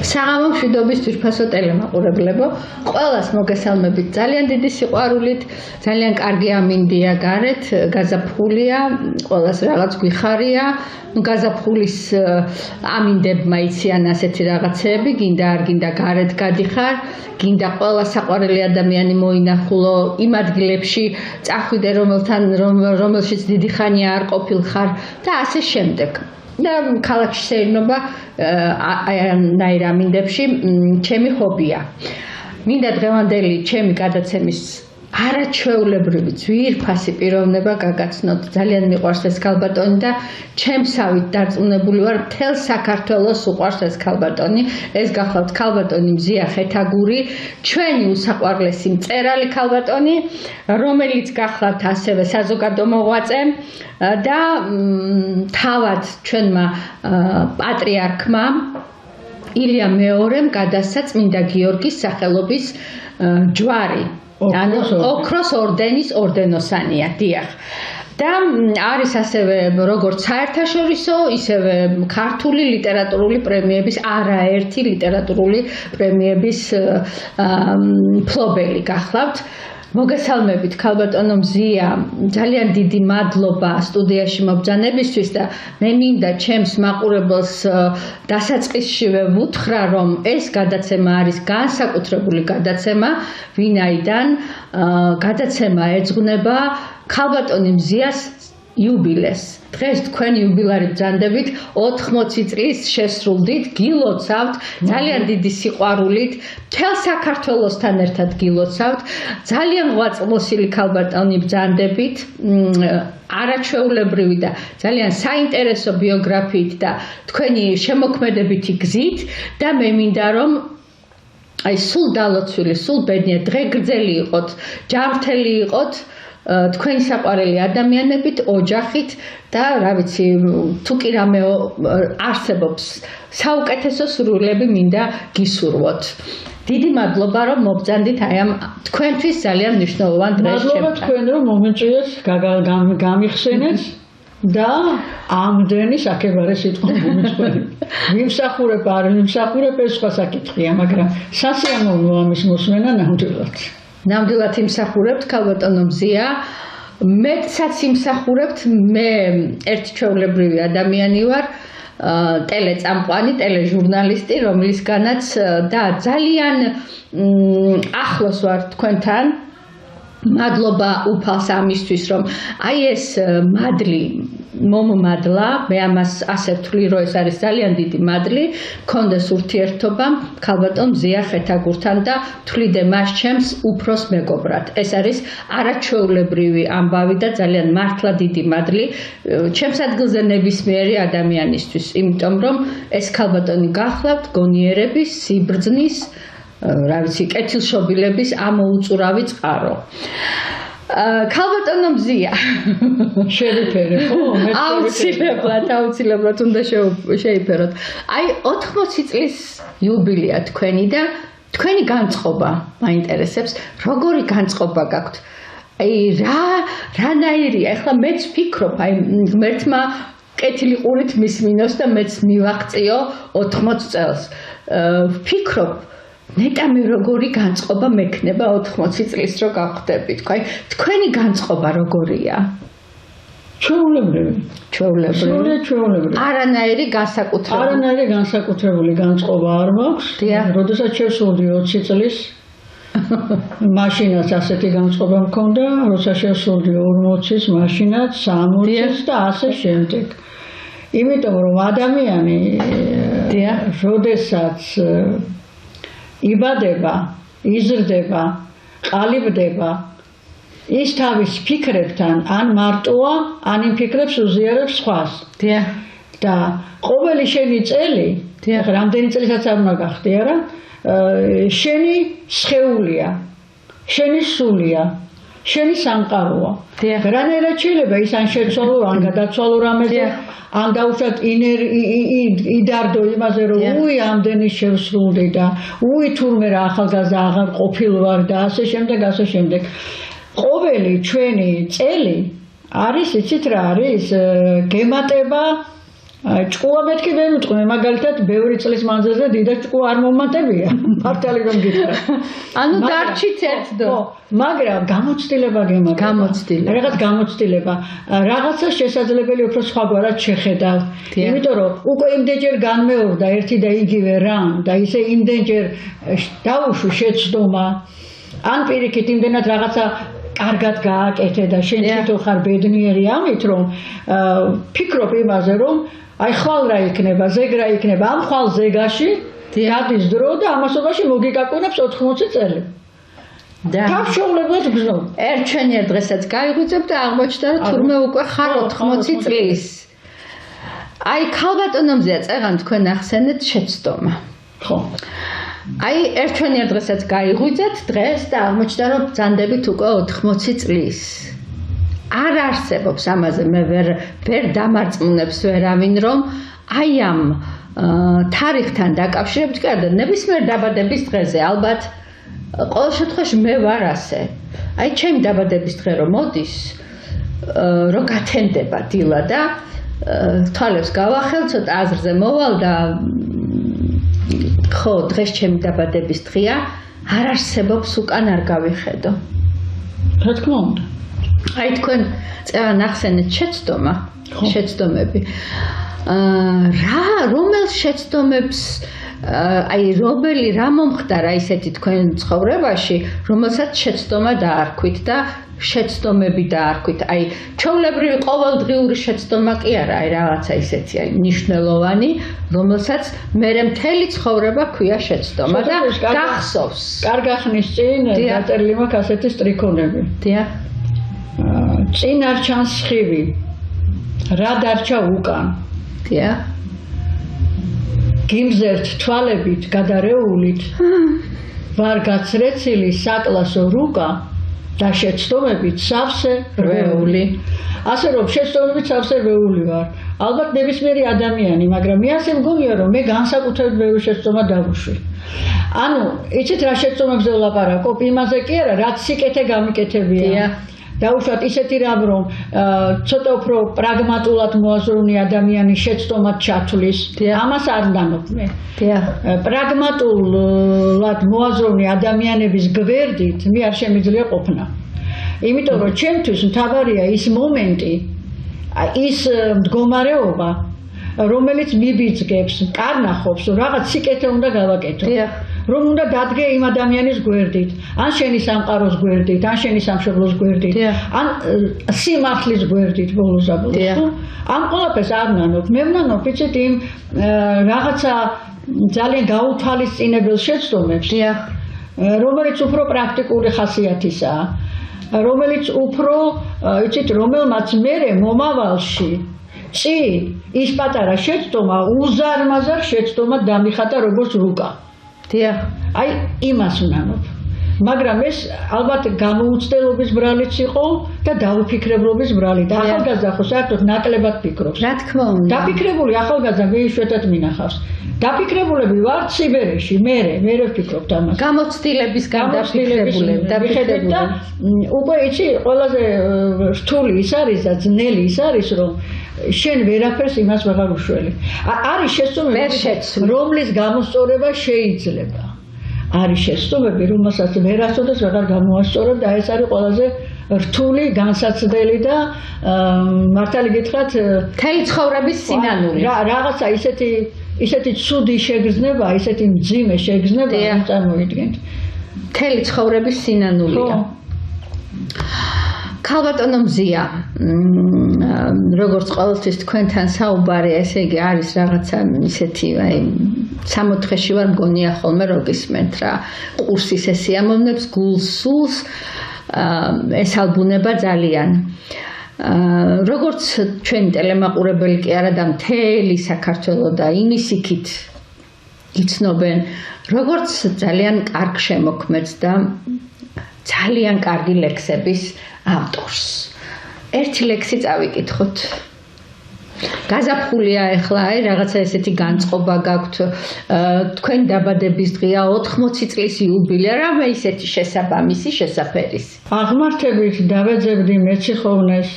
საღამო მშვიდობის ძვირფასო ტელემაყურებლებო, ყველას მოგესალმებით ძალიან დიდი სიყვარულით, ძალიან კარგი ამინდია გარეთ, გაზაფხულია, ყველას რაღაც გვიხარია, გაზაფხულის ამინდებმა იციან ასეთი რაღაცები, გინდა არ გინდა გარეთ გადიხარ, გინდა ყველა საყვარელი ადამიანი მოინახულო იმ ადგილებში წახვიდე რომელშიც დიდი ხანია არ ყოფილხარ და ასე შემდეგ. და ქალაქში სეირნობა აირ ამინდებში ჩემი ჰობია. მინდა დღევანდელი ჩემი გადაცემის არაჩვეულებრივი ძვირფასი პიროვნება გაგაცნოთ. ძალიან მიყვარს ეს ქალბატონი და ჩემსავით დარწმუნებული ვარ, მთელ საქართველოს უყვარს ეს ქალბატონი. ეს გახლავთ ქალბატონი მზია ხეთაგური, ჩვენი უსაყვარლესი მწერალი ქალბატონი, რომელიც გახლავთ ასევე საზოგადო მოღვაწე და თავად ჩვენმა პატრიარქმა ილია მეორემ გადასცა წმინდა გიორგის სახელობის ჯვარი. ოქროს ორდენის ორდენოსანია, დიახ. და არის ასევე როგორც საერთაშორისო, ისევე ქართული ლიტერატურული პრემიების, არაერთი ლიტერატურული პრემიების მფლობელი გახლავთ. მოგესალმებით ქალბატონო მზია, ძალიან დიდი მადლობა სტუდიაში მობრძანებისთვის და მე მინდა ჩემს მაყურებელს დასაწყისშივე ვუთხრა, რომ ეს გადაცემა არის განსაკუთრებული გადაცემა, ვინაიდან გადაცემა ეძღვნება ქალბატონი მზიას იუბილეს. დღეს თქვენ იუბილარი ბრძანდებით 80 წლის შესრულდით, გილოცავთ, ძალიან დიდი სიყვარულით, მთელ საქართველოსთან ერთად გილოცავთ, ძალიან ღვაწლმოსილი ქალბატონი ბრძანდებით, არაჩვეულებრივი და ძალიან საინტერესო ბიოგრაფიით და თქვენი შემოქმედებითი გზით და მე მინდა რომ აი სულ დალოცვილი, სულ ბედნიერ დღეგრძელი იყოთ, ჯანმრთელი იყოთ თქვენი საყვარელი ადამიანებით, ოჯახით და რა ვიცი, თუ კი რამე არსებობს საუკეთესო სურვილები მინდა გისურვოთ. დიდი მადლობა რომ მობრძანდით აი ამ თქვენთვის ძალიან მნიშვნელოვან დღეს ჩემთან. მადლობა თქვენ რომ მომეწიეთ, გამიხსენეთ და ამდენი საკებარე სიტყვა მომეწყვეტეთ. ვიმსახურებ, არ ვიმსახურებ, ეს სხვა საკითხია, მაგრამ სასიამოვნო ამის მოსმენა ნამდვილად. ნამდვილად იმსახურებთ ქალბატონო მზია, მეცაც იმსახურებთ, მე ერთი ჩვეულებრივი ადამიანი ვარ, ტელეწამყვანი, ტელეჟურნალისტი, რომლისგანაც და ძალიან ახლოს ვარ თქვენთან. მადლობა უფალს ამისთვის, რომ აი ეს მადლი მომმადლა, მე ამას ასე ვთვლი, რომ ეს არის ძალიან დიდი მადლი, მქონდეს ურთიერთობა ქალბატონ მზია ხეთაგურთან და ვთვლიდე მას ჩემს უფროს მეგობრად. ეს არის არაჩვეულებრივი ამბავი და ძალიან მართლა დიდი მადლი ჩემს ადგილზე ნებისმიერი ადამიანისთვის, იმიტომ რომ ეს ქალბატონი გახლავთ გონიერების, სიბრძნის, რა ვიცი, კეთილშობილების ამოუწურავი წყარო. ქალბატონო მზია შევიფერე, ხო? აუცილებლად უნდა შეიფეროთ. აი 80 წლის იუბილეა თქვენი და თქვენი განწყობა მაინტერესებს, როგორი განწყობა გაქვთ? აი რანაირია? ეხლა მეც ვფიქრობ, აი ღმერთმა კეთილი ყურით მისმინოს და მეც მივაღწიო 80 წელს. ვფიქრობ ნეტა მე როგორი განწყობა მექნება 80 წლის რო გავხდები. თქვენი განწყობა როგორია? ჩვეულებრივი. არანაირი განსაკუთრებული განწყობა არ მაქვს. როდესაც შევსრულდი 20 წლის მაშინაც ასეთი განწყობა მქონდა, როცა შევსრულდი 40-ის მაშინაც 60-ის და ასე შემდეგ. იმიტომ რომ ადამიანი როდესაც იბადება, იზრდება, ყალიბდება, ის თავის ფიქრებთან ან მარტოა, ან იმ ფიქრებს უზიარებს სხვას. და ყოველი შენი წელი, რამდენი წელსაც არ უნდა გახდე, არა? შენი სხეულია, შენი სულია, შენი სამყაროა. რანაირად შეიძლება ის ან შეცვალო, ან გადაცვალო რამეზე, ან დაუშვათ იდარდო იმაზე, რომ უი ამდენი შევსრულდი და უი თურმე რა ახალგაზრდა აღარ ყოფილვარ და ასე შემდეგ, ასე შემდეგ. ყოველი ჩვენი წელი არის, იცით რა არის? გემატება ჭკუა მეთქი ვერ უტყვი მაგალითად ბევრი წლის მანძილზე დიდად ჭკუა არ მომატებია მართალი რომ გითხრა ანუ დარჩით ერთდო მაგრამ გამოცდილება გემარება გამოცდილება რაღაც გამოცდილება რაღაცა შესაძლებელი უფრო სხვაგვარად შეხედავ იმიტომ რომ უკვე იმდენჯერ განმეორდა ერთი და იგივე რამ და ისე იმდენჯერ დაუშვი შეცდომა ან პირიქით იმდენად რაღაცა კარგად გააკეთე და შენ თვითონ ხარ ბედნიერი ამით რომ ფიქრობ იმაზე რომ აი ხვალ რა იქნება ზეგ რა იქნება ამ ხვალ ზეგაში დადის დრო და ამასობაში მოგიკაკუნებს 80 წელი თავშეულებად გზნობ ერთჩენიერ დღესაც გაიღვიძებ და აღმოჩნდა რომ თურმე უკვე ხარ 80 წლის აი ქალბატონომზეა წეღან თქვენ ახსენეთ შეცდომა ხო აი ერთჩენიერ დღესაც გაიღვიძეთ დღეს და აღმოჩნდა რომ ბრძანდებით უკვე 80 წლის არ არსებობს ამაზე მე ვერ დამარწმუნებს ვერავინ რომ აი ამ თარიღთან დაკავშირებით კიდე ნებისმიერ დაბადების დღეზე ალბათ ყოველ შემთხვევაში მე ვარ ასე აი ჩემი დაბადების დღე რომ მოდის რომ გათენდება დილა და თვალებს გავახელ ცოტა აზრზე მოვალ და ხო დღეს ჩემი დაბადების დღეა არ არსებობს უკან არ გავიხედო რა თქმა უნდა აი თქვენ წევან ახსენეთ შეცდომები რომელ შეცდომებს აი რომელი რა მომხდარა ისეთი თქვენ ცხოვრებაში რომელსაც შეცდომა დაარქვით და შეცდომები დაარქვით აი ჩვეულებრივი ყოველდღიური შეცდომა კი არა აი რაღაცა ისეთი აი მნიშვნელოვანი რომელსაც მე მთელი ცხოვრება ქვია შეცდომა და გახსოვს კარგ ახნის წინ დაწერილი მაქვს ასეთი სტრიქონები დიახ წინ არ ჩანს სხივი რა დარჩა უკან დიახ გიმზერთ თვალებით გადარეულით ვარ გაცრეცილი საკლასო რუკა და შეცდომებით სავსე რვეული ასე რომ შეცდომებით სავსე რვეული ვარ ალბათ ნებისმიერი ადამიანი მაგრამ მე ასე მგონია რომ მე განსაკუთრებით ბევრი შეცდომა დავუშვი ანუ იცით რა შეცდომებზე ვლაპარაკობ იმაზე კი არა რაც სიკეთე გამიკეთებია დაუშვათ ისეთი რამ რომ ცოტა უფრო პრაგმატულად მოაზროვნე ადამიანის შეცდომად ჩათვლის ამას არ ნანობ მე პრაგმატულად მოაზროვნე ადამიანების გვერდით მე არ შემიძლია ყოფნა იმიტომ რომ ჩემთვის მთავარია ის მომენტი ის მდგომარეობა რომელიც მიბიძგებს კარნახობს რაღაც სიკეთე უნდა გავაკეთო რომ უნდა დადგე იმ ადამიანის გვერდით, ან შენი სამყაროს გვერდით, ან შენი სამშობლოს გვერდით, ან სიმართლის გვერდით ბოლოს-აბოლოს. ამ ყველაფერს არ ვნანობ. მე ვნანობ იცით იმ რაღაცა ძალიან გაუთვალისწინებელ შეცდომებს, რომელიც უფრო პრაქტიკული ხასიათისაა, რომელიც უფრო იცით რომელმაც მერე მომავალში წინ ის პატარა შეცდომა უზარმაზარ შეცდომად დამიხატა როგორც რუკა. აი იმას ვნანობ მაგრამ ეს ალბათ გამოუცდელობის ბრალიც იყო და დაუფიქრებლობის ბრალი და ახალგაზრდა ხო საერთოდ ნაკლებად ფიქრობს რა თქმა უნდა დაფიქრებული ახალგაზრდა მე იშვიათად მინახავს დაფიქრებულები ვარ ციბერეში მე ვფიქრობთ ამას გამოცდილებისგან დაფიქრებული და უკვე იცი ყველაზე რთული ის არის და ძნელი ის არის რომ შენ ვერაფერს იმას ვეღარ უშველი არის შეცდომები რომლის გამოსწორება შეიძლება არის შეცდომები რომელსაც ვერასოდეს ვეღარ გამოასწორებ და ეს არის ყველაზე რთული განსაცდელი და მართალი გითხრათ მთელი ცხოვრების სინანული რაღაცა ისეთი ცუდი შეგრძნება ისეთი მძიმე შეგრძნება რომ წარმოიდგენთ მთელი ცხოვრების სინანულია ქალბატონო მზია როგორც ყოველთვის თქვენთან საუბარია ესე იგი არის რაღაცა ისეთი აი 60 დღეში ვარ მგონია ხოლმე რო გისმენთ რა კურსის ეს სიამოვნებს გულს სულს ესალბუნება ძალიან როგორც ჩვენი ტელემაყურებელი კი არა და მთელი საქართველო და იმის იქით იცნობენ როგორც ძალიან კარგ შემოქმედს და ძალიან კარგი ლექსების ავტორს. ერთი ლექსი წავიკითხოთ. გაზაფხულია ახლა, აი რაღაცა ესეთი განწყობა გაქვთ. თქვენი დაბადების დღეა 80 წლის იუბილე, რამე ისეთი შესაბამისი შესაფერისი. აღმართებით დავეძებდი მეციხოვნეს.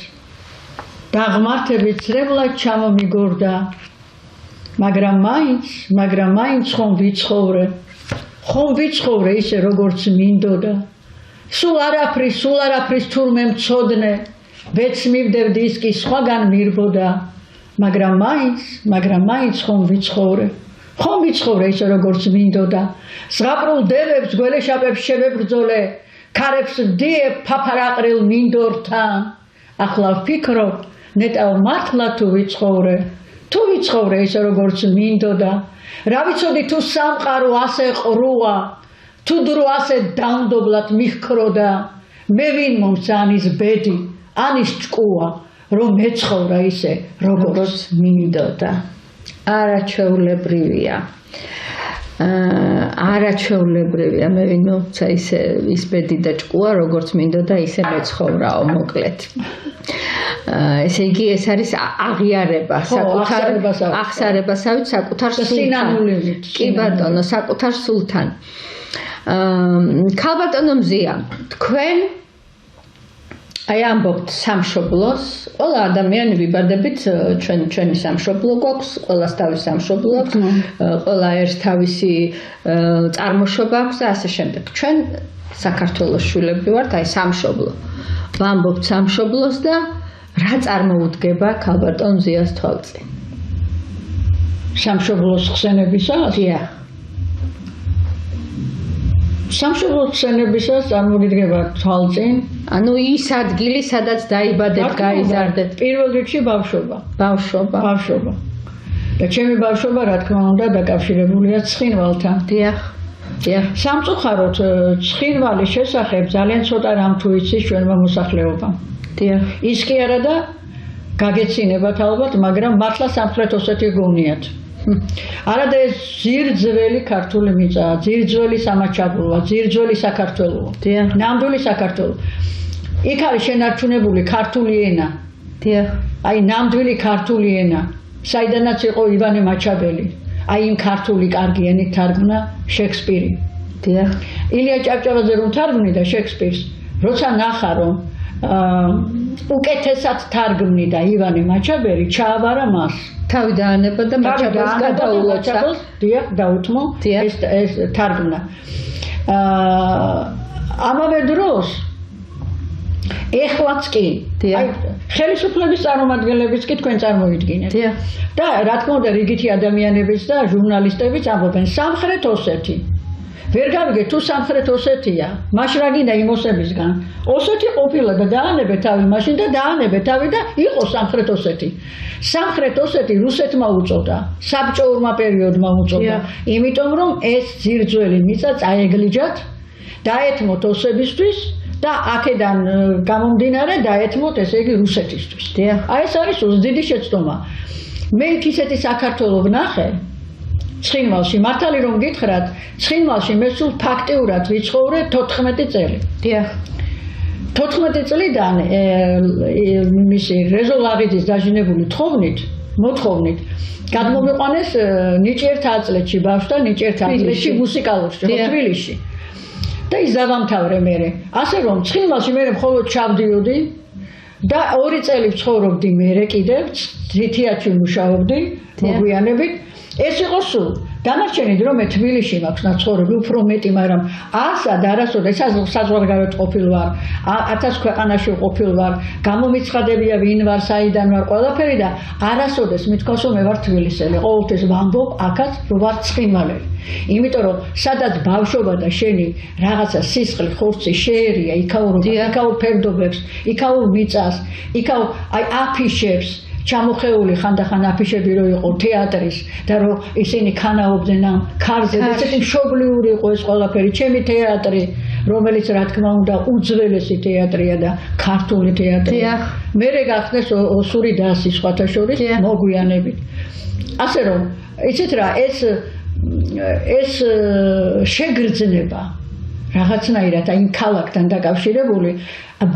და აღმართებით ცრებლად ჩამომიგორდა მაგრამ მაინც ხომ ვიცხოვრე ისე როგორც მინდოდა სულ არაფრის თურმე მცოდნე ვეც მივდევდი ის კი სხვაგან მირბოდა მაგრამ მაინც ხომ ვიცხოვრე ისე როგორც მინდოდა ზღაპრულ დევებს გველეშაპებს შევებრძოლე ქარებს ვდიებ ფაფარაყრილ მინდორთან ახლა ვფიქრობ ნეტავ მართლა თუ ვიცხოვრე ისე როგორც მინდოდა რა ვიცოდი თუ სამყარო ასე ყრუა თუ დრო ასე დაუნდობლად მიხქროდა მე ვინ მომცანის ბედი ანის ჭკუა რომ მეცხოვრა ისე როგორც მინდოდა არაჩვეულებრივია მე ვინ მომცა ისე ის ბედი და ჭკუა როგორც მინდოდა ისე მეცხოვრაო მოკლედ ესე იგი ეს არის აღიარება აღსარებასავით საკუთარ სულთან კი ბატონო საკუთარ სულთან ქალბატონო მზია თქვენ აი ამბობთ სამშობლოს ყველა ადამიანი ვიბადებით ჩვენი სამშობლო გვაქვს ყველას თავის სამშობლო აქვს ყველა ერთ თავისი წარმოშობა აქვს და ასე შემდეგ ჩვენ საქართველოს შვილები ვართ აი სამშობლო ვამბობთ სამშობლოს და რა წარმოუდგება ქალბატონ მზიას თვალწინ სამშობლოს ხსენებისას სამშობლოს ხსენებისას წარმოუდგება თვალწინ ანუ ის ადგილი სადაც დაიბადეთ გაიზარდეთ პირველ რიგში ბავშვობა და ჩემი ბავშვობა რა თქმა უნდა დაკავშირებულია ცხინვალთან დიახ სამწუხაროდ ცხინვალის შესახებ ძალიან ცოტა რამ თუ იცის ჩვენმა მოსახლეობამ ის კი არა და გაგეცინებათ ალბათ მაგრამ მართლა სამხრეთ ოსეთი გონიათ არადა ეს ძირძველი ქართული მიწაა ძირძველი სამაჩაბლოა ძირძველი საქართველოა ნამდვილი საქართველო იქ არის შენარჩუნებული ქართული ენა აი ნამდვილი ქართული ენა საიდანაც იყო ივანე მაჩაბელი აი იმ ქართული კარგი ენით თარგმნა შექსპირი ილია ჭავჭავაძე რომ თარგმნიდა შექსპირს როცა ნახა რომ უკეთესად თარგმნიდა ივანე მაჩაბელი ჩააბარა მას თავი დაანება და მაჩაბელს გადაულოცა დაუთმო ეს თარგმნა ამავე დროს ეხლაც კი აი ხელისუფლების წარმომადგენლებიც კი თქვენ წარმოიდგინეთ და რა თქმა უნდა რიგითი ადამიანებიც და ჟურნალისტებიც ამბობენ სამხრეთ ოსეთი ვერ გავიგე თუ სამხრეთ ოსეთია მაშ რა გინდა იმ ოსებისგან ოსეთი ყოფილა და დაანებე თავი მაშინ და დაანებე თავი და იყო სამხრეთ ოსეთი რუსეთმა უწოდა საბჭოურმა პერიოდმა უწოდა იმიტომ რომ ეს ძირძველი მიწა წაეგლიჯათ დაეთმოთ ოსებისთვის და აქედან გამომდინარე დაეთმოთ ესე იგი რუსეთისთვის აი ეს არის დიდი შეცდომა მე ისეთი საქართველოს ვნახე ცხინვალში მართალი რომ გითხრათ ცხინვალში მე სულ ფაქტიურად ვიცხოვრე 14 წელი 14 წლიდან მისი რეზოლაღიძის დაჟინებული მოთხოვნით გადმომიყვანეს ნიჭიერთ აწლეთში ბავშვთა ნიჭიერთ აწლეთში მუსიკალურში თბილისში და ის დავამთავრე მე ასე რომ ცხინვალში მე მხოლოდ ჩავდიოდი და 2 წელი ვცხოვრობდი მე კიდევ თითიათში მუშაობდი მოგვიანებით ეს იყო სულ დანარჩენი დრო მე თბილისში მაქვს ნაცხოვრები უფრო მეტი მაგრამ ასად არასოდეს საზღვარგარეთ ყოფილ ვარ 1000 ქვეყანაში ყოფილ ვარ გამომიცხადებია ვინ ვარ საიდან ვარ ყველაფერი და არასოდეს მithქვას რომ მე ვარ თბილისელი ყოველთვის ვამბობ აქაც რომ ვარ ცხინვალელი იმიტომ რომ სადაც ბავშვობა და შენი რაღაცა სისხლი ხორცი შეერია იქაურ ფერდობებს იქაურ მიწას იქაურ აი აფიშებს ჩამოხეული ხანდახან აფიშები რო იყო თეატრის და რო ისინი ქანაობდნენ ამ ქარზე და ესეთი მშობლიური იყო ეს ყველაფერი ჩემი თეატრი რომელიც რა თქმა უნდა უძველესი თეატრია და ქართული თეატრია მე გახსნეს ოსური დასი სხვათა შორის მოგვიანებით ასე რომ იცით რა ეს შეგრძნება რაღაცნაირად აი ქალაქთან დაკავშირებული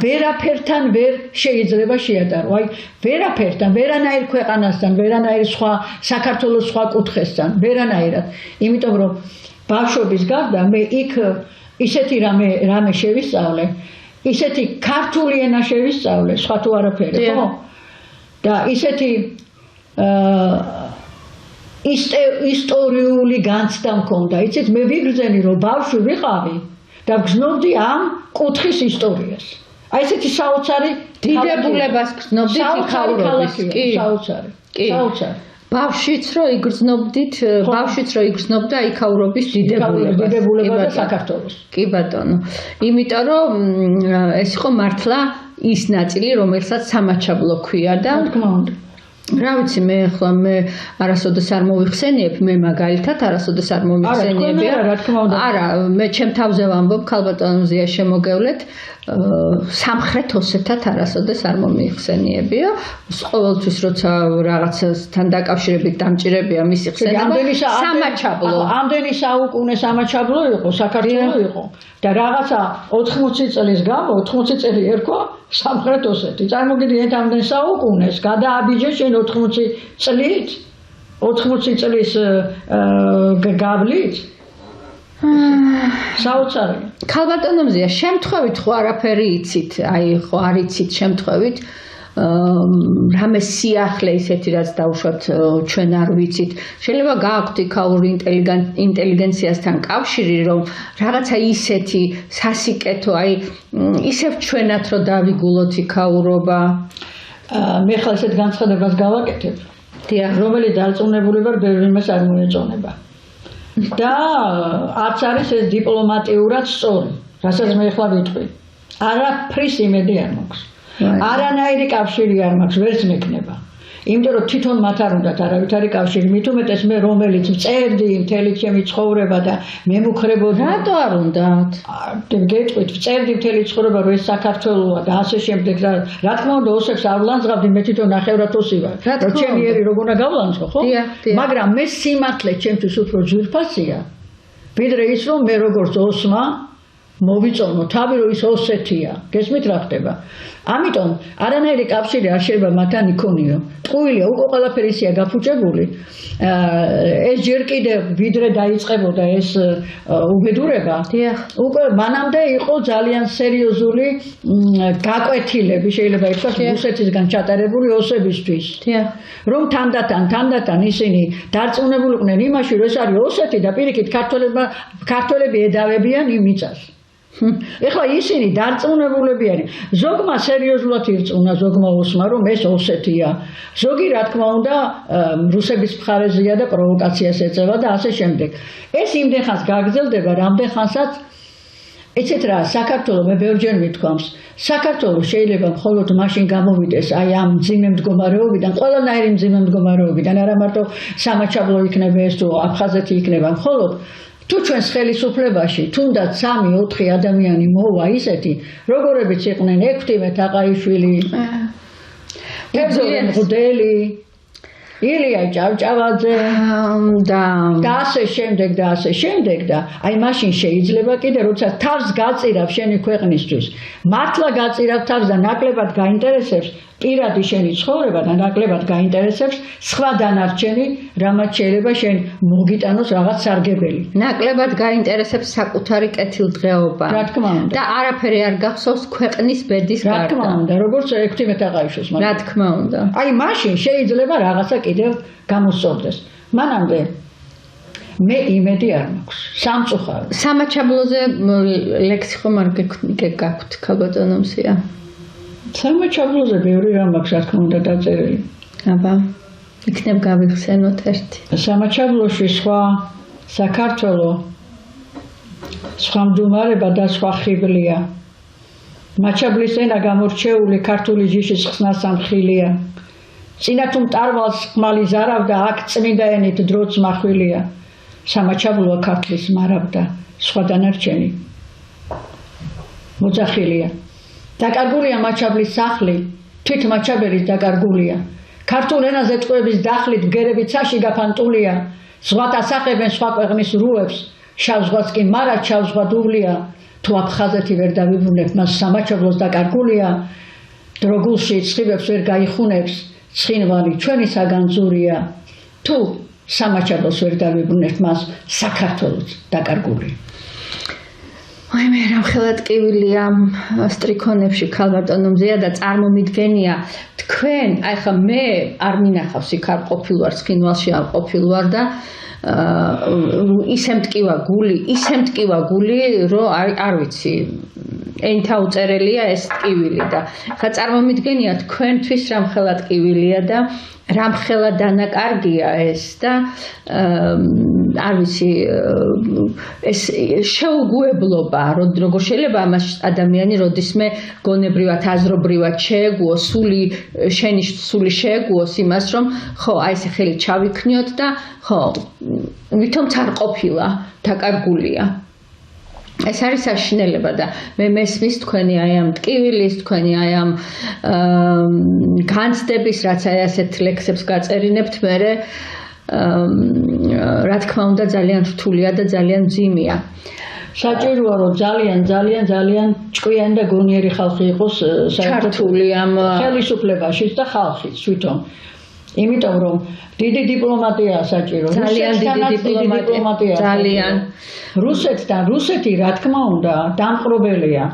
ვერაფერთან ვერ შეიძლება შეადარო აი ვერაფერთან ვერანაირ ქვეყანასთან ვერანაირ სხვა საქართველოს სხვა კუთხესთან ვერანაირად იმიტომ რომ ბავშვობის გარდა მე იქ ისეთი რამე შევისწავლე ისეთი ქართული ენა შევისწავლე სხვა თუ არაფერი ხო და ისეთი ისტორიული განცდა მქონდა. იცით, მე ვიგრძენი რომ ბავშვი ვიყავი და გრძნობდი ამ კუთხის ისტორიას. აი ესეთი საოცარი დიდებულებას გრძნობდით იქაურობის. კი, საოცარი. ბავშვიც რომ იგრძნობდა იქაურობის დიდებულებას და საქართველოს. კი ბატონო. იმიტომ რომ ეს იყო მართლა ის ნაწილი, რომელსაც სამაჩაბლო ქვია და რა თქმა უნდა. რა ვიცი მე არასოდეს არ მოვიხსენიებ მე მაგალითად არასოდეს არ მომიხსენიებია არა მე ჩემ თავზე ვამბობ ქალბატონზეა შემოგევლეთ სამხრეთ ოსეთად არასოდეს არ მომიხსენიებია ყოველთვის როცა რაღაცასთან დაკავშირებით დამჭირებია მისი ხსენება სამაჩაბლო ამდენი საუკუნე სამაჩაბლო იყო საქართველო იყო და რაღაცა 80 წლის გამო 80 წელი ერქვა სამხრეთ ოსეთი წარმოგიდგენთ ამდენ საუკუნეს გადააბიჯე შენ 80 წლით 80 წლის გავლით საოცარი ქალბატონომზეა შემთხვევით ხო არაფერი იცით აი ხო არ იცით შემთხვევით რამე სიახლე ისეთი რაც დავუშვათ ჩვენ არ ვიცით შეიძლება გააქვთ იქაური ინტელიგენციასთან კავშირი რომ რაღაცა ისეთი სასიკეთო აი ისევ ჩვენად რომ დავიგულოთ იქაურობა მე ხალ ესეთ განცხადებას გავაკეთებ რომელი დარწმუნებული ვარ ბევრიმეს არ მოეწონება და არც არის ეს დიპლომატიურად სწორი რასაც მე ხლა ვიტყვი არაფრის იმედი არ მაქვს არანაირი კავშირი არ მაქვს ვერც მექნება იმიტომ რომ თვითონ მათ არ უნდათ არავითარი კავშირი მით უმეტეს მე რომელიც წერდი მთელი ჩემი ცხოვრება და მე მუქრებოდი რატო არ უნდათ გეტყვით წერდი მთელი ცხოვრება რომ ეს საქართველოა და ასე შემდეგ რა თქმა უნდა ოსებს არ ვლანძღავდი მე თვითონ ნახევრად ოსი ვარ რომ ჩემი ერი როგორ უნდა გავლანძღო ხო მაგრამ მე სიმართლე ჩემთვის უფრო ძვირფასია ვიდრე ის რომ მე როგორც ოსმა მოვიწონო თავი რომ ის ოსეთია გესმით რა ხდება ამიტომ არანაირი კავშირი არ შეიძლება მათთან იქონიო ტყუილია უკვე ყველაფერი ისეა გაფუჭებული ეს ჯერ კიდევ ვიდრე დაიწყებოდა ეს უბედურება უკვე მანამდე იყო ძალიან სერიოზული გაკვეთილები შეიძლება ითქვას რუსეთისგან ჩატარებული ოსებისთვის რომ თანდათან ისინი დარწმუნებულიყვნენ იმაში რომ ეს არის ოსეთი და პირიქით ქართველები ედავებიან იმ მიწას ეხლა ისინი დარწმუნებულები არიან ზოგმა სერიოზულად ირწმუნა ზოგმა ოსმა რომ ეს ოსეთია ზოგი რა თქმა უნდა რუსების მხარეზეა და პროვოკაციას ეწევა და ასე შემდეგ ეს იმდენ ხანს გაგრძელდება რამდენ ხანსაც ეცეთ რა საქართველოს მე ბევრჯერ მithქვამს საქართველოს შეიძლება მხოლოდ მაშინ გამოვიდეს აი ამ მძიმე მდგომარეობიდან ყველანაირი მძიმე მდგომარეობიდან არა მარტო სამაჩაბლო იქნება ეს თუ აფხაზეთი იქნება მხოლოდ თუ ჩვენს ხელისუფლებაში თუნდაც 3-4 ადამიანი მოვა ისეთი როგორებიც იყვნენ ექვთიმე თაყაიშვილი ებზოლენ ღუდელი ილია ჭავჭავაძე და ასე შემდეგ და აი მაშინ შეიძლება კიდე როცა თავს გაწირავ შენი ქვეყნისთვის მართლა გაწირავ თავს და ნაკლებად გაინტერესებს პირადი შენი ცხოვრება და ნაკლებად გაინტერესებს სხვა დანარჩენი რამაც შეიძლება შენ მოგიტანოს რაღაც სარგებელი ნაკლებად გაინტერესებს საკუთარი კეთილდღეობა რა თქმა უნდა და არაფერი არ გახსოვს ქვეყნის ბედის გარდა რა თქმა უნდა როგორც ექვთიმე თაყაიშვილს რა თქმა უნდა აი მაშინ შეიძლება რაღაცა კიდევ გამოსწორდეს მანამდე მე იმედი არ მაქვს სამწუხაროდ სამაჩაბლოზე ლექსი ხომ არ გაქვთ ქალბატონომსია სამაჩაბლოზე ბევრი რამ აქვს რა თქმა უნდა დაწერილი აბა იქნებ გავიხსენოთ ერთი სამაჩაბლოში სხვა საქართველოს სხვა მდგომარეობა და სხვა ხიბლია მაჩაბლის ენა გამორჩეული ქართული ჯიშის ხსნას ამხილია წინა თუ მტარვალს ხმალი ზარავდა აქ წმინდა ენით დროც მახვილია სამაჩაბლოა ქართლის მარავდა სხვა დანარჩენი მოძახილია დაკარგულია მაჩაბლის სახლი თვით მაჩაბელის დაკარგულია ქართულ ენაზე ტყვეების დახლით ბგერები ცაში გაფანტულია ზღვათ ასახებენ სხვა ქვეყნის რუებს შავ ზღვაც კი მარად შავ ზღვა დუვლია თუ აფხაზეთი ვერ დავიბრუნებ მას სამაჩაბლოს დაკარგულია დროგულში ცხიბებს ვერ გაიხუნებს ცხინვალი ჩვენი საგანძურია თუ სამაჩაბლოს ვერ დავიბრუნებ მას საქართველოს დაკარგულია აი მე რამხელა ტკივილია სტრიქონებში ქალბატონომზეა და წარმომიდგენია თქვენ აი ხა მე არ მინახავს იქ არ ყოფილვარ სკინვალში არ ყოფილვარ და ისე მტკივა გული რომ არ ვიცი ენთა უწერელია ეს ტკივილი და ხა წარმომიდგენია თქვენთვის რამხელა ტკივილია და რამხელა დანაკარგია ეს და არ ვიცი ეს შეუგუებლობა როგორ შეიძლება ამას ადამიანი როდისმე გონებრივად აზრობრივად შეეგუო შენი სული შეეგუოს იმას რომ ხო აი ესე ხელი ჩავიქნიოთ და ხო ვითომც არ ყოფილა დაკარგულია ეს არის საშინელება და მე მესმის თქვენი აი ამ ტკივილის თქვენი აი ამ განცდების რაც აი ასეთ ლექსებს გაწერინებთ მე რა თქმა უნდა ძალიან რთულია და ძალიან მძიმეა საჭიროა რომ ძალიან ჭკვიანი და გონიერი ხალხი იყოს ჩართული ამ ხელისუფლებაში და ხალხიც თვითონ იმიტომ რომ დიდი დიპლომატია საჭირო ძალიან დიდი დიპლომატია ძალიან რუსეთთან რუსეთი რა თქმა უნდა დამყრობელია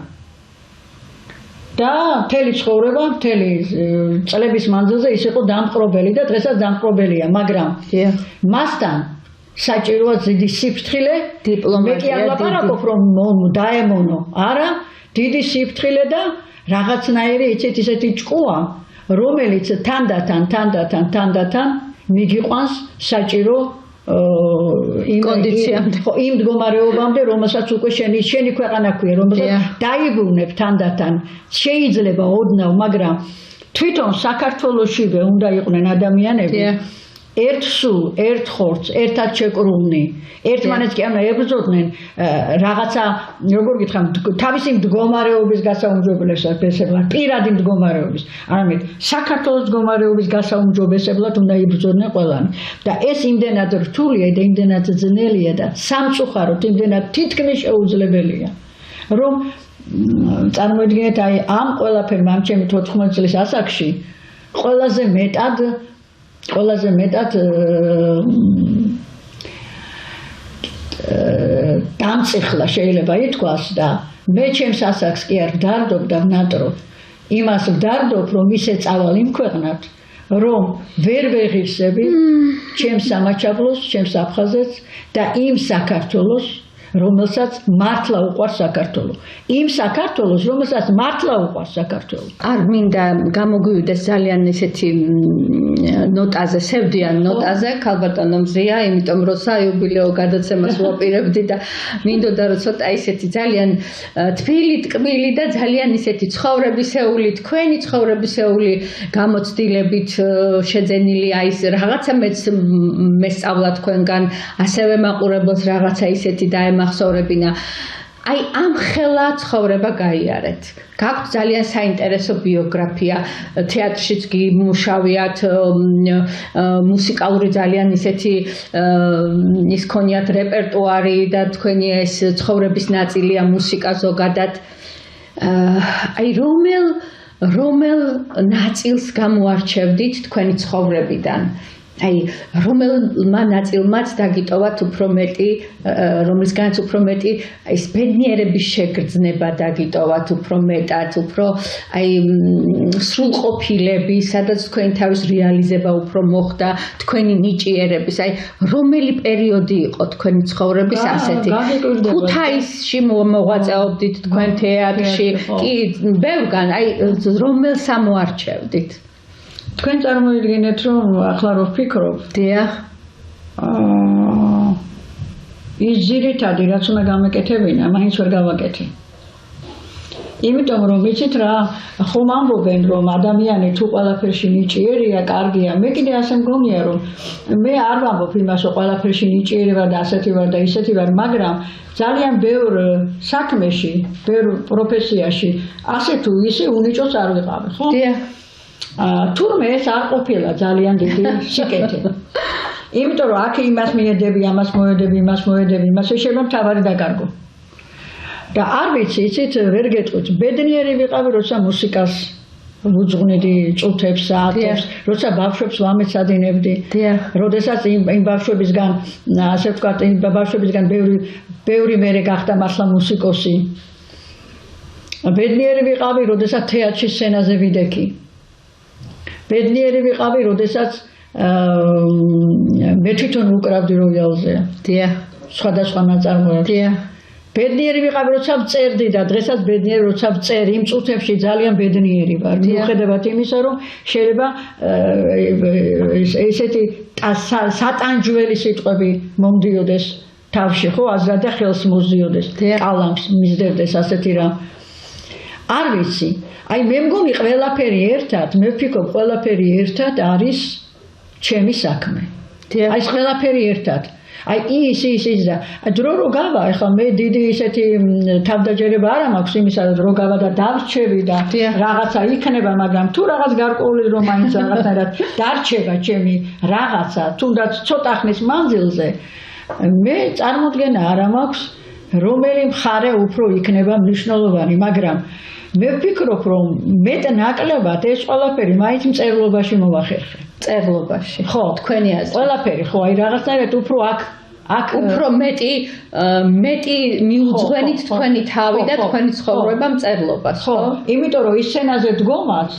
და მთელი ცხოვრება მთელი წლების მანძილზე ის იყო დამყრობელი და დღესაც დამყრობელია მაგრამ მასთან საჭიროა დიდი სიფრთხილე დიპლომატია მე კი არ ლაპარაკობ რომ დაემონო არა დიდი სიფრთხილე და რაღაცნაირი ისეთი ჭკუა რომელიც თანდათან მიგიყვანს საჭირო იმ მდგომარეობამდე რომელსაც უკვე შენი ქვეყანა ქვია რომელსაც დაიბრუნებ თანდათან შეიძლება ოდნავ მაგრამ თვითონ საქართველოშივე უნდა იყვნენ ადამიანები ერთ სულ ერთ ხორცს ერთად შეკრულნი ერთმანეთს კი არ ებრძოდნენ რაღაცა როგორ გითხრა თავისი მდგომარეობის გასაუმჯობესებლად პირადი მდგომარეობის არამედ საქართველოს მდგომარეობის გასაუმჯობესებლად უნდა იბრძოდნენ ყველანი და ეს იმდენად რთულია და იმდენად ძნელია და სამწუხაროდ იმდენად თითქმის შეუძლებელია რომ წარმოიდგინეთ აი ამ ყველაფერმა ამ ჩემი 14 წლის ასაკში ყველაზე მეტად დამწიხლა შეიძლება ითქვას და მე ჩემს ასაკს კი არ ვდარდობ და ვნატრობ იმას ვდარდობ რომ ისე წავალ იმ ქვეყნად რომ ვერ ვეღირსები ჩემს სამაჩაბლოს ჩემს აფხაზეთს და იმ საქართველოს რომელსაც მართლა უყვარს საქართველო. იმ საქართველოს, რომელსაც მართლა უყვარს საქართველო. არ მინდა გამოგვივიდეს ძალიან ესეთი ნოტაზე, სევდიან ნოტაზე, ქალბატონო მზია, იმიტომ რომ საიუბილეო გადაცემას ვაპირებდი და მინდოდა რომ ცოტა ისეთი ძალიან თბილი, ტკბილი და ძალიან ისეთი ცხოვრებისეული, თქვენი ცხოვრებისეული გამოცდილებით შეძენილი აი ეს რაღაცა მე სწავლა თქვენგან, ასევე მაყურებელს რაღაცა ისეთი მახსოვრებინა. აი ამ ხელა ცხოვრება გაიარეთ. გაქვთ ძალიან საინტერესო ბიოგრაფია, თეატრშიც გიმუშავიათ, მუსიკალური ძალიან ისეთი ის ქონიათ რეპერტუარი და თქვენი ეს ცხოვრების ნაწილია მუსიკა ზოგადად. აი რომელ ნაწილს გამოარჩევდით თქვენი ცხოვრებიდან? აი რომელმა ნაწილმაც დაგიტოვათ უფრო მეტი, რომლისგანაც უფრო მეტი ის ბედნიერების შეგრძნება დაგიტოვათ უფრო მეტად, უფრო აი სრულყოფილები, სადაც თქვენი თავის რეალიზება უფრო მოხდა, თქვენი ნიჭიერების, აი რომელი პერიოდი იყო თქვენი ცხოვრების ასეთი? ქუთაისში მოღვაწეობდით თქვენ თეატრში, კი ბევრგან, აი რომელს ამოარჩევდით? თქვენ წარმოიდგინეთ რომ ახლა რო ვფიქრობ, დიახ. ის ძირითადი რაც უნდა გამეკეთებინა, მაინც ვერ გავაკეთე. იმიტომ რომ იცით რა, ხომ ამბობენ რომ ადამიანი თუ ყველაფერში ნიჭიერია, კარგია, მე კიდე ასე მგონია რომ მე არ ვამბობ იმას რომ ყველაფერში ნიჭიერი ვარ და ასეთი ვარ და ისეთი ვარ, მაგრამ ძალიან ბევრ საქმეში, ბევრ პროფესიაში ასე თუ ისე უნიჭოს არ ვიყავი, ხო? დიახ. თურმე ეს არ ყოფილა ძალიან დიდი სიკეთე. იმიტომ რომ აქ იმას მიედები, ამას მოედები, იმას შეიძლება მთავარი დაკარგო. და არ ვიცი, იცით, ვერ გეტყვით, ბედნიერი ვიყავი, როცა მუსიკას უძღვნიდი წუთებს, საათებს, როცა ბავშვებს ვამეცადინებდი. როდესაც იმ ბავშვებისგან, ასე ვთქვათ, იმ ბავშვებისგან ბევრი მერე გახდა მართლა მუსიკოსი. ბედნიერი ვიყავი, როდესაც თეატრში სცენაზე ვიდექი. ბედნიერი ვიყავი, როდესაც მე თვითონ უკრავდი როიალზე. სხვადასხვა ნაწარმოებში. ბედნიერი ვიყავი, როცა ვწერდი და დღესაც ბედნიერი, როცა ვწერ, იმ წუთებში ძალიან ბედნიერი ვარ. მიუხედავად იმისა, რომ შეიძლება ესეთი სატანჯველი სიტყვები მომდიოდეს თავში, ხო, აზრად და ხელს მოზიოდეს, კალამს მისდევდეს ასეთი რამ. არ ვიცი. აი მე მგონი ყველაფერი ერთად, მე ვფიქრობ ყველაფერი ერთად არის ჩემი საქმე. აი ეს ყველაფერი ერთად. აი ის და დრო რო გავა, ეხლა მე დიდი ისეთი თავდაჯერება არ მაქვს იმისა, რომ გავა და დავრჩები და რაღაცა იქნება, მაგრამ თუ რაღაც გარკვეული რომ მაინც რაღაცნაირად დარჩება ჩემი რაღაცა, თუნდაც ცოტა ხნის მანძილზე, მე წარმოდგენა არ მაქვს, რომელი მხარე უფრო იქნება მნიშვნელოვანი, მაგრამ მე ვფიქრობ, რომ მეტ-ნაკლებად ეს ყველაფერი მაინც მწერლობაში მოვახერხე. მწერლობაში. ხო, თქვენი აზრით. ყველაფერი, ხო, აი რაღაცნაირად უფრო აქ უფრო მეტი მიუძღვენით თქვენი თავი და თქვენი ცხოვრება მწერლობას, ხო? იმიტომ რომ ის სცენაზე დგომაც,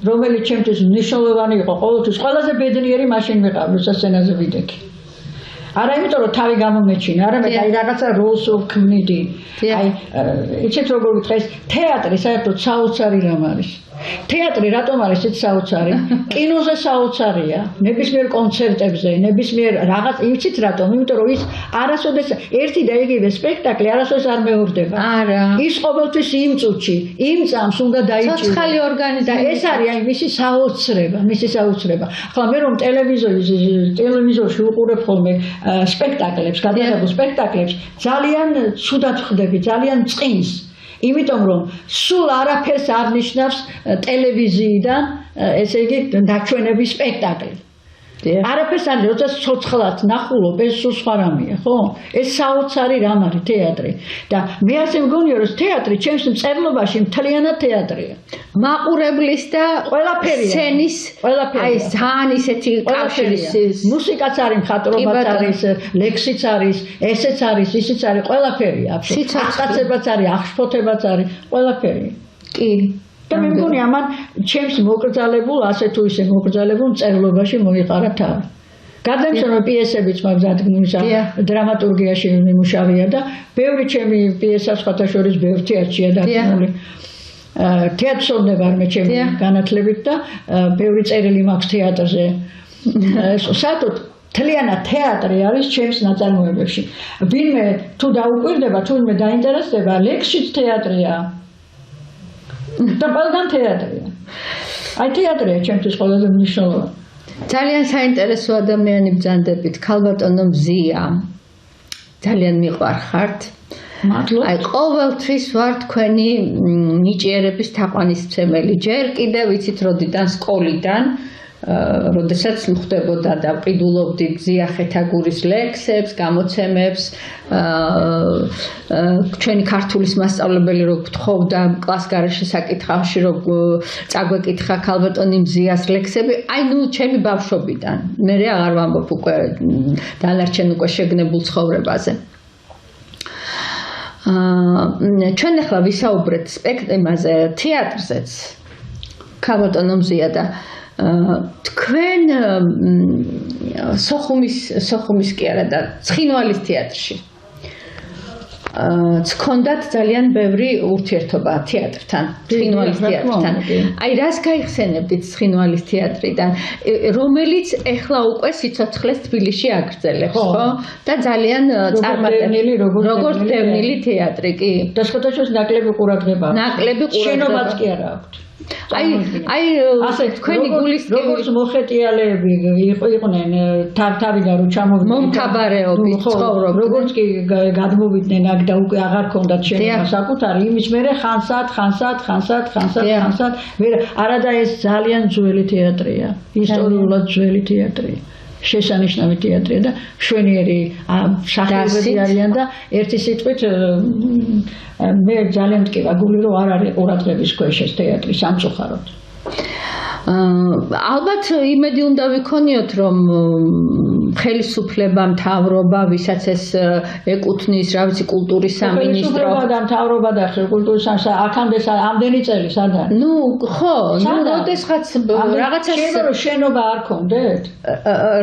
რომელიც ჩემთვის მნიშვნელოვანი იყო, ყოველთვის ყველაზე ბედნიერი მაშინ ვიყავ, როცა სცენაზე ვიდექი. არა იმიტომ რომ თავი გამომეჩინა, არამედ აი რაღაცა როლს ვქმნიდი. აი იცით როგორ ვიტყვი, თეატრი საერთოდ საოცარი რამ არის. თეატრი რატომ არის ეს საოცარი? კინოზე საოცარია, ნებისმიერ კონცერტებზე, ნებისმიერ რაღაც, იცით რატომ? იმიტომ რომ ის არასოდეს ერთი და იგივე სპექტაკლი არასოდეს არ მეორდება. არა. ის ყოველთვის იმ წუთში, იმ წამს უნდა დაიჭიროს. ცოცხალი ორგანიზმი. და ეს არის აი მისი საოცრება. ახლა მე რომ ტელევიზორში უყურებ ხოლმე სპექტაკლებს, გადაღებულ სპექტაკლებს, ძალიან ცუდად ვხდები, ძალიან წყინს. იმიტომ რომ სულ არაფერს არ ნიშნავს ტელევიზიიდან, ესე იგი დაჩვენების სპექტაკლი. არაფერს არ ნიშნავს, როცა ცოცხლად ნახულობ, ეს სულ სხვა რამეა, ხო? ეს საოცარი რამ არის თეატრი. და მე ასე მგონია, რომ თეატრი ჩემს მწერლობაში მთლიანად თეატრია. მაყურებლის და ყველაფერია. სცენის, აი ძალიან ისეთი კავშირის. მუსიკაც არის, მხატვრობაც არის, ლექსიც არის, ესეც არის, ისიც არის, ყველაფერია. აღკაცებაც არის, აღშფოთებაც არის, ყველაფერია. კი. და მე მგონი ამან ჩემს მოკრძალებულ, ასე თუ ისე მოკრძალებულ მწერლობაში მოიყარა თავი. გარდა იმისა, რომ პიესებიც მაგზად დრამატურგიაში მიმუშავია და ბევრი ჩემი პიესა სხვათა შორის ბევრ თეატრშია დადგმული. თეატრსოვნე ვარ მე ჩემი განათლებით და ბევრი წერილი მაქვს თეატრზე. საერთოდ მთლიანად თეატრი არის ჩემს ნაწარმოებებში. ვინმე თუ დაუკვირდება, თუ ვინმე დაინტერესდება, ლექსშიც თეატრია. და ყველგან თეატრია. აი თეატრია ჩემთვის ყველაზე მნიშვნელოვანი. ძალიან საინტერესო ადამიანი ბრძანდებით, ქალბატონო მზია. ძალიან მიყვარხართ. მადლობა. აი ყოველთვის ვარ თქვენი ნიჭიერების თაყვანისმცემელი. ჯერ კიდევ ვიცით როდიდან სკოლიდან, როდესაც ხდებოდა და ყიდულობდი მზია ხეთაგურის ლექსებს, გამოცემებს, ჩვენი ქართულის მასწავლებელი რო გთხოვდა კლასგარეშე საკითხავში რო წაგვეკითხა ქალბატონი მზიას ლექსები, აი ნუ ჩემი ბავშვობიდან. მე აღარ ვამბობ უკვე დანარჩენ უკვე შეგნებულ ცხოვრებაზე. ჩვენ ახლა ვისაუბრეთ სპექტაკლზე, თეატრზეც. ქალბატონო მზია და თქვენ სოხუმის კი არა და ცხინვალის თეატრში გქონდათ ძალიან ბევრი ურთიერთობა თეატრთან, ცხინვალის თეატრთან. აი რას გაიხსენებდით ცხინვალის თეატრიდან, რომელიც ეხლა უკვე სიცოცხლეს თბილისში აგრძელებს, ხო? და ძალიან წარმატებული როგორც დევნილი თეატრი კი. და სხვადასხვა ნაკლები ყურადღება. ნაკლები ყურადღება. შენობაც კი არა აქვთ. აი ასე თქვენი გულისკევი როგორც მოხეტიალეები იყვნენ თავიდან რომ ჩამოვიდნენ მომთაბარეობის ცხოვრობდნენ როგორც კი გადმოვიდნენ აქ და უკვე აღარ ქონდათ შენობა საკუთარი იმის მერე ხანსად არადა ეს ძალიან ძველი თეატრია ისტორიულად ძველი თეატრია შესანიშნავი თეატრია და მშვენიერი მსახიობები არიან და ერთი სიტყვით მე ძალიან მტკივა გული რომ არ არის ყურადღების ქვეშ ეს თეატრი სამწუხაროდ ალბათ იმედი უნდა ვიქონიოთ, რომ ხელისუფლება, მთავრობა, ვისაც ეს ეკუთვნის, რა ვიცი, კულტურის სამინისტრო. ხელისუფლება და მთავრობა და კულტურის სამინისტრო, აქამდე ამდენი წელი სადაა? ნუ, ხო, ნუ როდესღაც რაღაცა შენობა არ ქონდეთ?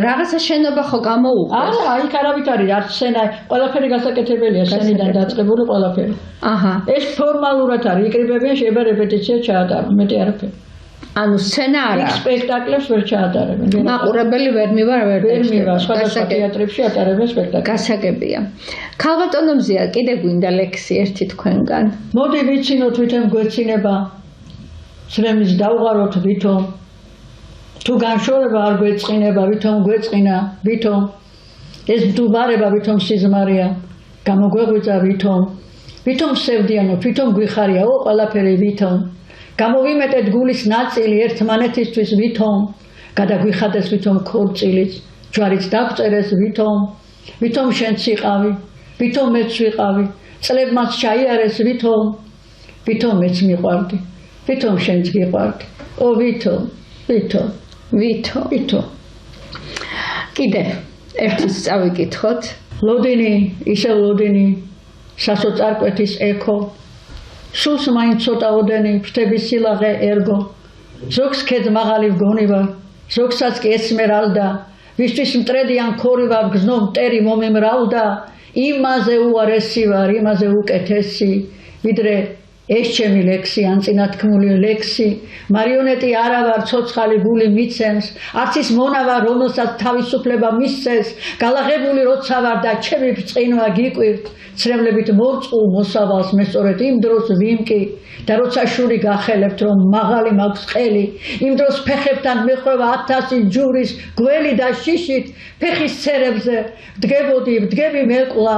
რაღაცა შენობა ხო გამოუყვეს. არა, იქ არავით არის, არც სცენა, ყველაფერი გასაკეთებელია, სცენიდან დაწყებული ყველაფერი. აჰა. ეს ფორმალურად არის, იკრიბებიან, შეიძლება რეპეტიცია ჩაატარონ, მეტი არაფერი. ანუ სცენა არა. სპექტაკლებს ვერ ჩაატარებენ. მაყურებელი ვერ მივა, ვერ მივა, სხვადასხვა თეატრებში ატარებენ სპექტაკლებს. გასაგებია. ქალბატონო მზია, კიდე გვინდა ლექსი ერთი თქვენგან. მოდი ვიცინოთ ვითომ გვეცინება. ცრემლის დავღაროთ ვითომ. თუ განშორება არ გვეწყინება, ვითომ გვეწყინა, ვითომ. ეს მდუბარება ვითომ სიზმარია. გამოგვეღვიძა ვითომ. ვითომ სევდიანო, ვითომ გვიხარიაო ყველაფერი ვითომ. გამოვიმეტეთ გულის ნაწილი ერთმანეთისთვის ვითომ, გადაგვიხადეს ვითომ ქორწილიც, ჯვარიც დაგვწერეს ვითომ, ვითომ შენც იყავი, ვითომ მეც ვიყავი, წლებმაც ჩაიარეს ვითომ, ვითომ მეც მიყვარდი, ვითომ შენც გიყვარდი, ო ვითომ, ვითომ, ვითომ, ვითომ. კიდე ერთის წავიკითხოთ. ლოდინი, ისევ ლოდინი, სასოწარკვეთის ექო. სულს მაინც ცოტა ოდენი ფრთების სილაღე ერგო ზოგს ქედ მაღალი ვგონი ვარ ზოგსაც კი ესმერალდა ვისთვის მტრედიან ქორი ვარ გზნო მტერი მომემრალდა იმაზე უარესი ვარ იმაზე უკეთესი ვიდრე ეს ჩემი ლექსი ან წინათქმული ლექსი მარიონეტი არა ვარ ცოცხალი გული მიცემს არც ის მონა ვარ რომელსაც თავისუფლება მისცეს გალაღებული როცა ვარ და ჩემი ბრწყინვა გიკვირთ ცრემლებით მორწყულ მოსავალს მე სწორედ იმ დროს ვიმკი და როცა შური გახელებთ რომ მაღალი მაქვს ყელი იმ დროს ფეხებთან მეხვევა 1000 ჯურის გველი და შიშით ფეხის ცერებზე ვდგები მეკლა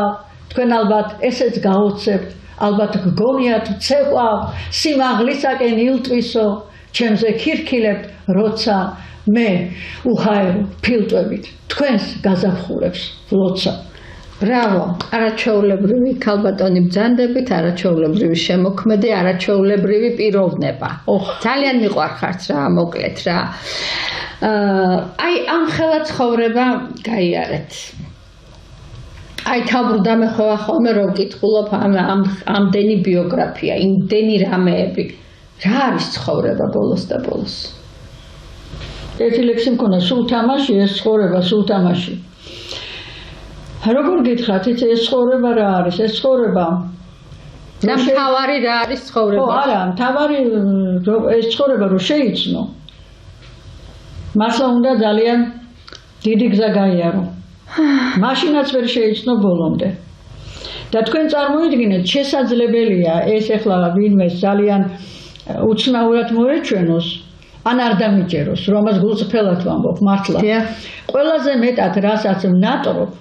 თქვენ ალბათ ესეც გაოცებთ ალბათ გგონიათ ცეკვავ სიმაღლისაკენ ილტვისო ჩემზე ქირქილებთ როცა მე უხაერო ფილტვებით თქვენს გაზაფხულებს ლოცა ბრავო, არაჩვეულებრივი ქალბატონი ბრძანდებით, არაჩვეულებრივი შემოქმედი, არაჩვეულებრივი პიროვნება. ძალიან მიყვარხართ რა, მოკლედ რა. აი ამ ხელა ცხოვრება გაიარეთ. აი თავბრუდა მეხვევა ხოლმე რომ ვკითხულობ ამდენი ბიოგრაფია, იმდენი რამეები. რა არის ცხოვრება ბოლოს და ბოლოს? ერთი ლექსი მქონდა, სულ თამაში, ეს ცხოვრება, სულ თამაში. როგორ გითხრათ, იცი ეს ცხოვრება რა არის? ეს ცხოვრება და მთავარი რა არის ცხოვრება? ხო, არა, მთავარი ეს ცხოვრება რომ შეიცნო. მართლა უნდა ძალიან დიდი გზა გაიარო. მაშინაც ვერ შეიცნო ბოლომდე. და თქვენ წარმოიდგინეთ, შესაძლებელია ეს ახლა ვინმეს ძალიან უცნაურად მოეჩვენოს, ან არ დამიჯეროს, რომ ამას გულწრფელად ვამბობ, მართლა. ყველაზე მეტად რასაც ვნატრობ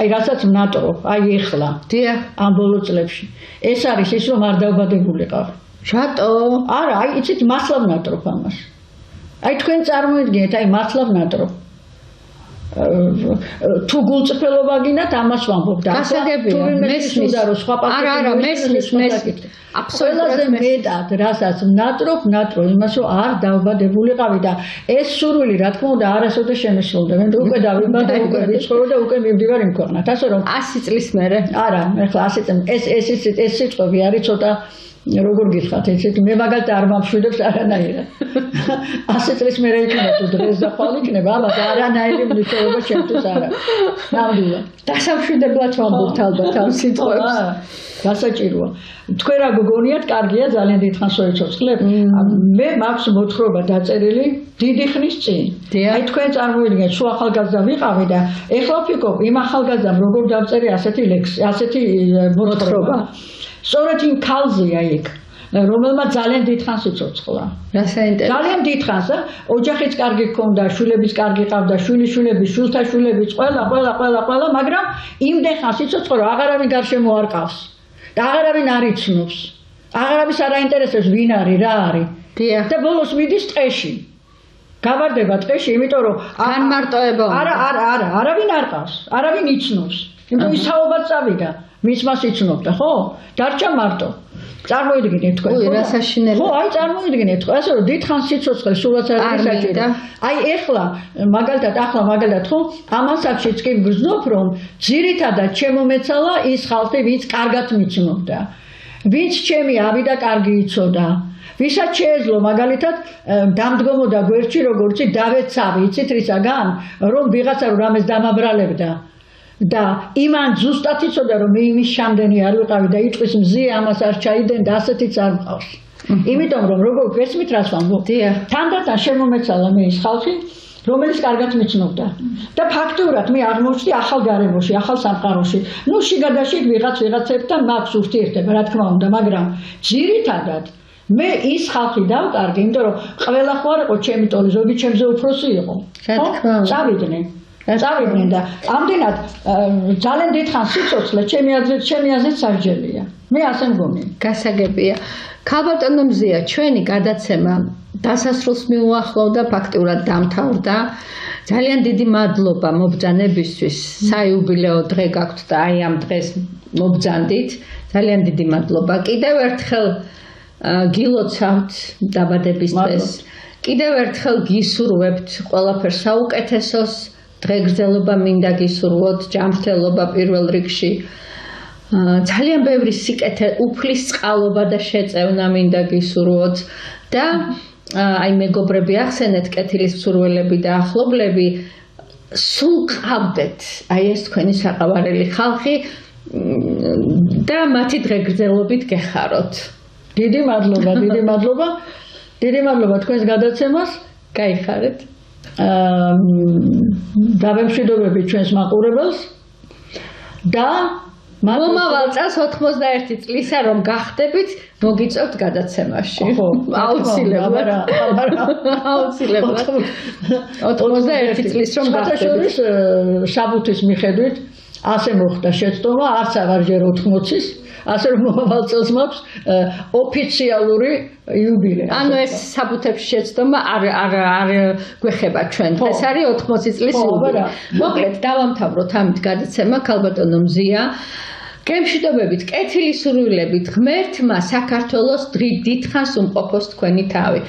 აი რასაც ვნატრობ, აი ეხლა. დიახ, ამ ბოლო წლებში. ეს არის ის რომ არ დავბადებულიყავ. რატო? არა, აი იცით მართლა ვნატრობ ამას. აი თქვენ წარმოიდგინეთ, აი მართლა ვნატრობ. თუ გულწრფელობა გინდათ ამას ვამბობ და გასაგებია, მესმის. არა, მესმის. აბსოლუტურად მეტად, რასაც ვნატრობ იმას რომ არ დავბადებულიყავი და ეს სურვილი რა თქმა უნდა არასოდეს შემისრულდება. მე უკვე დავიბადე, უკვე ვიცხოვრო და უკვე მივდივარ იმ ქვეყნად. ასე რომ 100 წლის მერე. არა, ეხლა 100 წელი ეს სიტყვები არის ცოტა როგორ გითხრათ, იცით, მე მაგალითად არ მომშვიდებს არანაირად. 100 წლის მერე იქნება თუ დღეს და ხვალ იქნება, ამას არანაირი მნიშვნელობა ჩემთვის არ აქვს. ნამდვილად. დასამშვიდებლად ვამბობთ ალბათ ამ სიტყვებს. გასაჭიროა. თქვენ რა გგონიათ, კარგია, ძალიან დიდხანს ვეცოცხლებ. მე მაქვს მოთხრობა დაწერილი დიდი ხნის წინ. აი თქვენ წარმოიდგინეთ, სულ ახალგაზრდა ვიყავი და ეხლა ვფიქრობ, იმ ახალგაზრდამ როგორ დავწერე ასეთი ლექსი, ასეთი მოთხრობა. სწორედ იმ ქალზეა იქ, რომელმაც ძალიან დიდხანს იცოცხლა. რა საინტერესო. ძალიან დიდხანს, ოჯახიც კარგი ჰქონდა, შვილების კარგი ყავდა, შვილიშვილები, შვილთა შვილებიც, ყველა, მაგრამ იმდენ ხანს იცოცხლა, რომ აღარავინ გარშემო არ ყავს. და აღარავინ არ იცნობს. აღარავის არ აინტერესებს ვინ არის, რა არის. და ბოლოს მიდის ტყეში. გავარდება ტყეში, იმიტომ რომ განმარტოება. არა, არავინ არ ყავს, არავინ იცნობს. იმიტომ ის თაობად წავიდა. მის მას იცნობდა, ხო? დარჩა მარტო. წარმოიდგინეთ თქვენ. ой, რა საშინელი. ხო, აი წარმოიდგინეთ, ასე რომ დიდხანს სიცოცხლე სულაც არ გისაჭირო. აი ახლა მაგალითად ხო, ამასაც კი ვგრძნობ, რომ ძირითადად ჩემო მეცალა ის ხალხი, ვინც კარგად მიცნობდა. ვინც ჩემი ავიდა კარგი იცოდა. ვისაც შეეძლო მაგალითად დამდგომოდა გვერდში როგორც დავეცავი, იცით რისაგან, რომ ვიღაცა რამეს დამაბრალებდა. და იმან ზუსტად იცოდა რომ მე იმის შამდენი არ ვიყავი და იტყვის მზიე ამას არ ჩაიდენ და ასეთიც არ მყავს. იმიტომ რომ როგორ გესმით რას ვამბობ? თანდათან შემომეცალა მე ის ხალხი რომელიც კარგად მიცნობდა და ფაქტურად მე აღმოჩნდი ახალ გარემოში, ახალ სამყაროში. ნუ შიგადაშიგ ვიღაცებთან მაქვს ურთიერთობა, რა თქმა უნდა, მაგრამ ძირითადად მე ის ხალხი დავკარგე, იმიტომ რომ ყველა ხო არ იყო ჩემი ტოლი, ზოგი ჩემზე უფროსი იყო. რა თქმა უნდა. წავიდნენ და ამდენად ძალიან დიდხანს სიცოცხლე ჩემი აზრით სასჯელია. მე ასე მგონი. გასაგებია. ქალბატონო მზია, ჩვენი გადაცემა დასასრულს მიუახლოვდა, ფაქტურად დამთავრდა. ძალიან დიდი მადლობა მობრძანებისთვის. საიუბილეო დღე გაქვთ და აი ამ დღეს მობრძანდით. ძალიან დიდი მადლობა. კიდევ ერთხელ გილოცავთ დაბადების დღეს. კიდევ ერთხელ გისურვებთ ყველაფერს საუკეთესოს. დღეგრძელობა მინდა გისურვოთ, ჯანმრთელობა პირველ რიგში. ძალიან ბევრი სიკეთე, უფლის წყალობა და შეწევნა მინდა გისურვოთ და აი მეგობრები ახსენეთ, კეთილის მსურველები და ახლობლები, სულ ყავდეთ აი ეს თქვენი საყვარელი ხალხი და მათი დღეგრძელობით გეხაროთ. დიდი მადლობა თქვენს გადაცემას. გაიხარეთ. დავემშვიდობებით ჩვენს მაყურებელს და მომავალ წელს 91 წლისა რომ გახდებით, მოგიწევთ გადაცემაში. აუცილებლად. 91 წლის რომ გახდებით. საბუთის მიხედვით ასე მოხდა შეცდომა, არც აღარ ჯერ 80-ის. ასე რომ მომავალ წელს მაქვს ოფიციალური იუბილე. ანუ ეს საბუთებში შეცდომა არ გვეხება ჩვენ. ეს არის 80 წლის იუბილე. მოკლედ დავამთავროთ ამით გადაცემა ქალბატონო მზია. გემშვიდობებით, კეთილი სურვილებით, ღმერთმა საქართველოს დიდხანს უმყოფოს თქვენი თავი.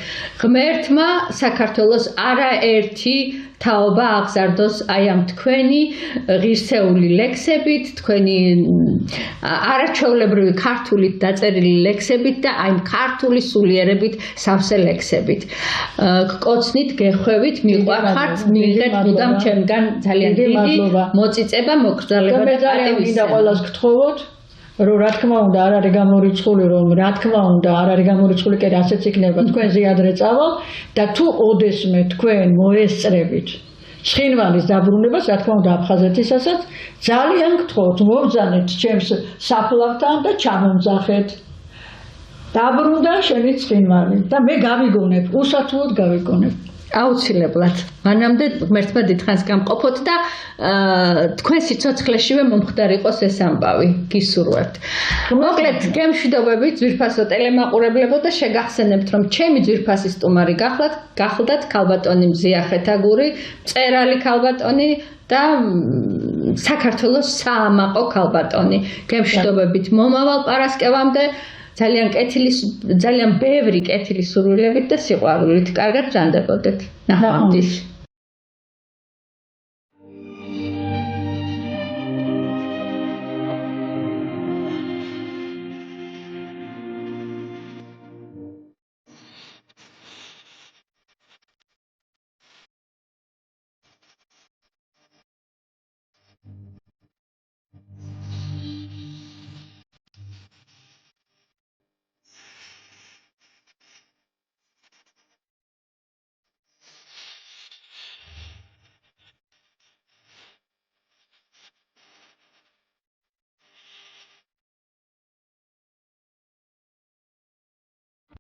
ღმერთმა საქართველოს არაერთი თაობა აღზარდოს აი ამ თქვენი ღირსეული ლექსებით, თქვენი არაჩვეულებრივი ქართულით დაწერილი ლექსებით და აი ქართული სულიერებით სავსე ლექსებით. გკოცნით, გეხვევით, მიყვარხართ, მიიღეთ მუდამ ჩემგან ძალიან დიდი მოწიწება, მოგრძალება და პატივისცემა. ყველას გთხოვოთ, რომ რა თქმა უნდა არ არის გამორიცხული, კი ასეც იქნება თქვენ ზიადრე წავალ და თუ ოდესმე თქვენ მოესწრებით ცხინვალის დაბრუნებას, რა თქმა უნდა აფხაზეთისასაც, ძალიან გთხოვთ, მობრძანეთ ჩემს საფლავთან და ჩამომძახეთ. დაბრუნდა შენი ცხინვალი და მე გავიგონებ, უსათუოდ გავიგონებ. აუცილებლად. მანამდე ღმერთმა დიდხანს გამყოფოთ და თქვენ სიცოცხლეშივე მომხდარ იყოს ეს ამბავი. გისურვებთ. მოკლედ, გემშვიდობებით ძვირფასო ტელემაყურებლებო და შეგახსენებთ, რომ ჩემი ძვირფასი სტუმარი გახლდათ ქალბატონი მზია ხეთაგური, მწერალი ქალბატონი და საქართველოს საამაყო ქალბატონი. გემშვიდობებით მომავალ პარასკევამდე. ძალიან ბევრი კეთილი სურვილებით და სიყვარულით. კარგად ბრძანდებოდეთ. ნახვამდის.